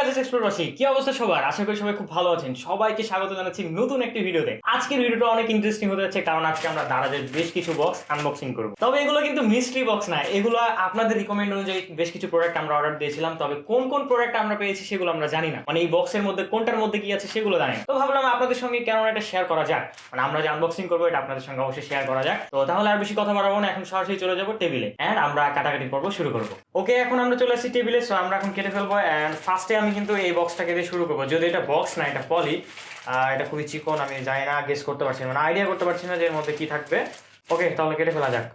Gadget explore কি অবস্থা সবার? আশা করি সবাই খুব ভালো আছেন। সবাইকে স্বাগত জানাচ্ছি নতুন একটি ভিডিওতে। আজকের ভিডিওটা অনেক ইন্টারেস্টিং হতে যাচ্ছে, কারণ আজকে আমরা দারাজের বেশ কিছু বক্স আনবক্সিং করব। তবে এগুলো কিন্তু মিস্ট্রি বক্স না, এগুলো আপনাদের রিকমেন্ড অনুযায়ী বেশ কিছু প্রোডাক্ট আমরা অর্ডার দিয়েছিলাম। তবে কোন কোন প্রোডাক্ট আমরা পেয়েছি সেগুলো আমরা জানি না, মানে এই বক্সের মধ্যে কোনটার মধ্যে কি আছে সেগুলো জানি না। তো ভাবলাম আপনাদের সঙ্গে কেন এটা শেয়ার করা যাক, মানে আমরা যে আনবক্সিং করবো এটা আপনাদের সঙ্গে অবশ্যই শেয়ার করা যাক। তো তাহলে আর বেশি কথা বাড়াবো না, এখন সরাসরি চলে যাবো টেবিলে এন্ড আমরা কাটাকাটি পর্ব শুরু করবো। ওকে, এখন আমরা চলে আসছি টেবিলে। সো আমরা এখন কেটে ফেলবো এন্ড ফার্স্টে আমি কিন্তু এই বক্সটাকে দিয়ে শুরু করবো। যদি এটা বক্স না, এটা পলি, এটা খুবই চিকন, আমি জানি না, গেস করতে পারছি না, মানে আইডিয়া করতে পারছি না যে এর মধ্যে কি থাকবে। ওকে, তাহলে কেটে ফেলা যাক।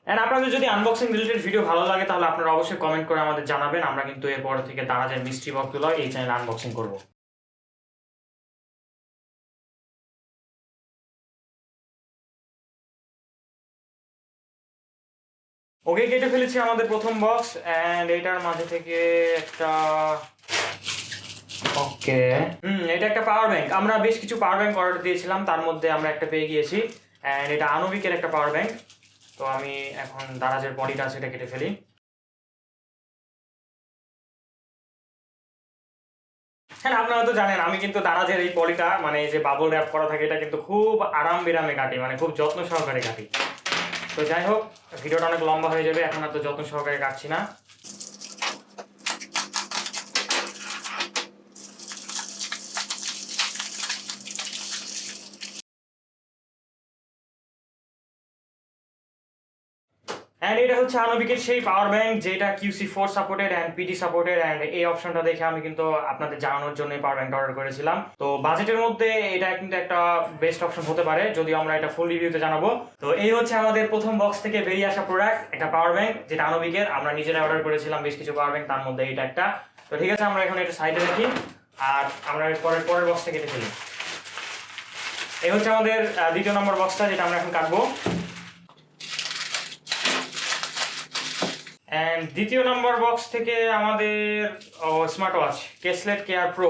এন্ড আপনাদের যদি আনবক্সিং রিলেটেড ভিডিও ভালো লাগে তাহলে আপনারা অবশ্যই কমেন্ট করে আমাদের জানাবেন। আমরা কিন্তু এরপর থেকে দারাজের মিস্ট্রি বক্সগুলো এই চ্যানেলে আনবক্সিং করবো। ওকে, কেটে ফেলেছি আমাদের প্রথম বক্স এন্ড এটার মাঝে থেকে একটা, ওকে এটা একটা পাওয়ার ব্যাংক। আমরা বেশ কিছু পাওয়ার ব্যাংক অর্ডার দিয়েছিলাম, তার মধ্যে আমরা একটা পেয়ে গিয়েছি এন্ড এটা আনবিকের একটা পাওয়ার ব্যাংক। তো আমি এখন দারাজের বডিটা আছে এটা কেটে ফেলি। হ্যাঁ, আপনারা তো জানেন আমি কিন্তু দারাজের এই পলিটা, মানে এই যে বাবল র্যাপ করা থাকে, এটা কিন্তু খুব আরাম বিরামে কাটি, মানে খুব যত্ন সহকারে কাটি। তো যাই হোক, ভিডিওটা অনেক লম্বা হয়ে যাবে, এখন আর তো যত্ন সহকারে কাটছি না। এন্ড এটা হচ্ছে আনবিকের সেই পাওয়ার ব্যাংক যেটা QC4 supported and PD supported. And এই অপশনটা দেখে আমি কিন্তু আপনাদের জানানোর জন্য এই পাওয়ার ব্যাংকটা অর্ডার করেছিলাম। তো বাজেটের মধ্যে এটা কিন্তু একটা বেস্ট অপশন হতে পারে, যদি আমরা এটা ফুল রিভিউতে জানাবো। তো এই হচ্ছে আমাদের প্রথম বক্স থেকে বেরিয়ে আসা প্রোডাক্ট, একটা পাওয়ার ব্যাংক যেটা আনবিকের। আমরা নিজেরা অর্ডার করেছিলাম বেশ কিছু পাওয়ার ব্যাংক, তার মধ্যে এটা একটা। তো ঠিক আছে, আমরা এখন এটা সাইডে রাখি আর আমরা পরের বক্সটা কেটে ফেলি। এই হচ্ছে আমাদের দ্বিতীয় নম্বর বক্সটা, যেটা আমরা এখন কাটবো। এন্ড দ্বিতীয় নম্বর বক্স থেকে আমাদের স্মার্ট ওয়াচ কেসলেট কেয়ার প্রো।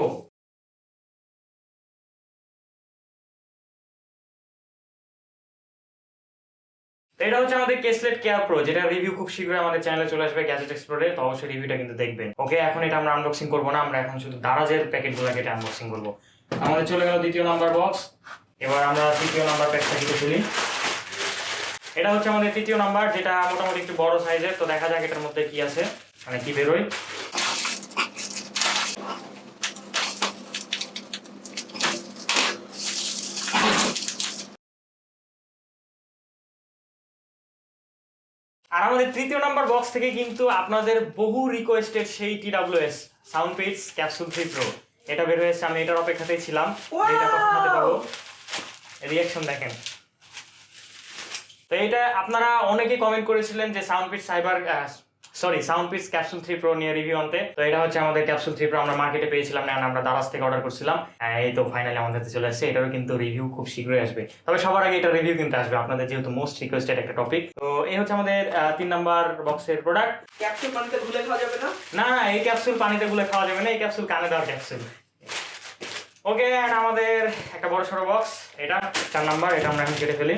এটা হচ্ছে আমাদের কেসলেট কেয়ার প্রো, যেটা রিভিউ খুব শীঘ্রই আমাদের চ্যানেলে চলে আসবে গ্যাজেট এক্সপ্লোরে। তো অবশ্যই রিভিউটা কিন্তু দেখবেন। ওকে, এখন এটা আমরা আনবক্সিং করবো না, আমরা এখন শুধু দারাজের প্যাকেটগুলো কেটে আনবক্সিং করবো। আমাদের চলে গেল দ্বিতীয় নাম্বার বক্স। এবার আমরা তৃতীয় নাম্বার প্যাকটা কেটে ফেলি। এটা হচ্ছে আমাদের তৃতীয় নাম্বার, যেটা মোটামুটি একটু বড় সাইজের। তো দেখা যাক এটার মধ্যে কি আছে, মানে কি বেরোয়। আর আমাদের তৃতীয় নাম্বার বক্স থেকে কিন্তু আপনাদের বহু রিকোয়েস্টেড সেই TWS সাউন্ডপিটস ক্যাপসুল 3 প্রো এটা বের হয়েছে। আমি এটার অপেক্ষাতেই ছিলাম, এটা কখন হাতে পাবো। রিঅ্যাকশন দেখেন। তো এটা আপনারা অনেকেই কমেন্ট করেছিলেন যে সাউন্ডপিটস ক্যাপসুল 3 প্রো নিয়ে রিভিউ আনতে। তো এটা হচ্ছে আমাদের ক্যাপসুল 3 প্রো, আমরা মার্কেটে পেয়েছিলাম না, আমরা দারাজ থেকে অর্ডার করছিলাম। এই তো ফাইনালি আমাদের হাতে চলে আসছে। এটারও কিন্তু রিভিউ খুব শীঘ্রই আসবে, তবে সবার আগে এটা রিভিউ কিন্তু আসবে, আপনাদের যেহেতু মোস্ট রিকোয়েস্টেড একটা টপিক। তো এই হচ্ছে আমাদের 3 নাম্বার বক্সের প্রোডাক্ট। ক্যাপসুল পানিতে গুলে খাওয়া যাবে না? না, এই ক্যাপসুল পানিতে গুলে খাওয়া যাবে না, এই ক্যাপসুল কানে দেওয়ার ক্যাপসুল। ওকে, এন্ড আমাদের একটা বড় সড়ো বক্স, এটা 4 নাম্বার, এটা আমরা এখন কেটে ফেলি।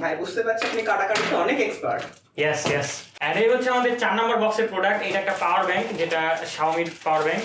ভাই বুঝতে পারছি আপনি কাটাকাটিতে অনেক এক্সপার্ট। Yes yes. এন্ড এই হচ্ছে আমাদের 4 নাম্বার বক্সের প্রোডাক্ট। এটা একটা পাওয়ার ব্যাংক, যেটা শাওমির পাওয়ার ব্যাংক।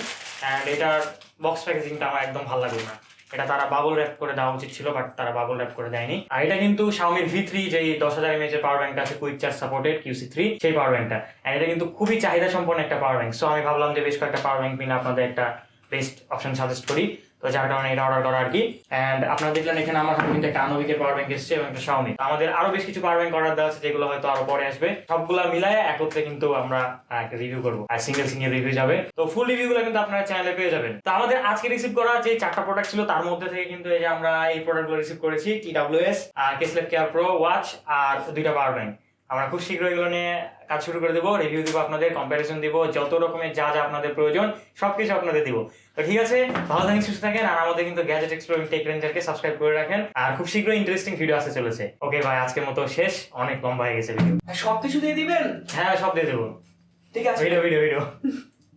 এন্ড এটার বক্স প্যাকেজিংটা আমার একদম ভালো লাগলো না। এটা তারা বাবল র্যাপ করে দেওয়া উচিত ছিল, বাট তারা বাবল র্যাপ করে দেয়নি। আর এটা কিন্তু শাওমির V3, যেই 10,000 mAh এর পাওয়ার ব্যাংকটা আছে, কুইক চার্জ সাপোর্টেড QC3 সেই পাওয়ার ব্যাংকটা। এন্ড এটা কিন্তু খুবই চাহিদা সম্পন্ন একটা পাওয়ার ব্যাংক। সো আমি ভাবলাম যে বেশ কয়েকটা পাওয়ার ব্যাংক মিলে আপনাদের একটা বেস্ট অপশন সাজেস্ট করি। তো যার কারণে এটা অর্ডার করা আর কি। এন্ড আপনারা দেখলেন এখানে আমার হাতে কিন্তু একটা আনবিকের পাওয়ার ব্যাংক এসেছে এবং একটা শাওমি। আমাদের আরো বেশ কিছু পাওয়ার ব্যাংক অর্ডার দেওয়া আছে, যেগুলো হয়তো আরো পরে আসবে। সবগুলা মিলায় একত্রে কিন্তু আমরা একটা রিভিউ করবো, আর সিঙ্গেল রিভিউ যাবে। তো ফুল রিভিউগুলো কিন্তু আপনারা চ্যানেলে পেয়ে যাবেন। তো আমাদের আজকে রিসিভ করা যে 4টা প্রোডাক্ট ছিল, তার মধ্যে থেকে কিন্তু এই যে আমরা এই প্রোডাক্টগুলো রিসিভ করেছি, TWS, কেসলেট কেয়ার প্রো ওয়াচ আর 2টা পাওয়ার ব্যাংক। আমরা খুব শীঘ্রই এগুলো নিয়ে কাজ শুরু করে দেবো, রিভিউ দিব, আপনাদের কম্পারিজন দিব, যত রকমের যা যা আপনাদের প্রয়োজন সবকিছু আপনাদের দিব। তো ঠিক আছে, ভালো থাকেন, সুস্থ থাকেন, আর আমাদের কিন্তু গ্যাজেট এক্সপ্লোর টেক রেঞ্জারকে সাবস্ক্রাইব করে রাখেন। আর খুব শীঘ্রই ইন্টারেস্টিং ভিডিও আসতে চলেছে। ওকে ভাই, আজকের মতো শেষ, অনেক লম্বা হয়ে গেছে ভিডিও। সবকিছু দিয়ে দিবেন? হ্যাঁ, সব দিয়ে দেবো। ঠিক আছে, ভিডিও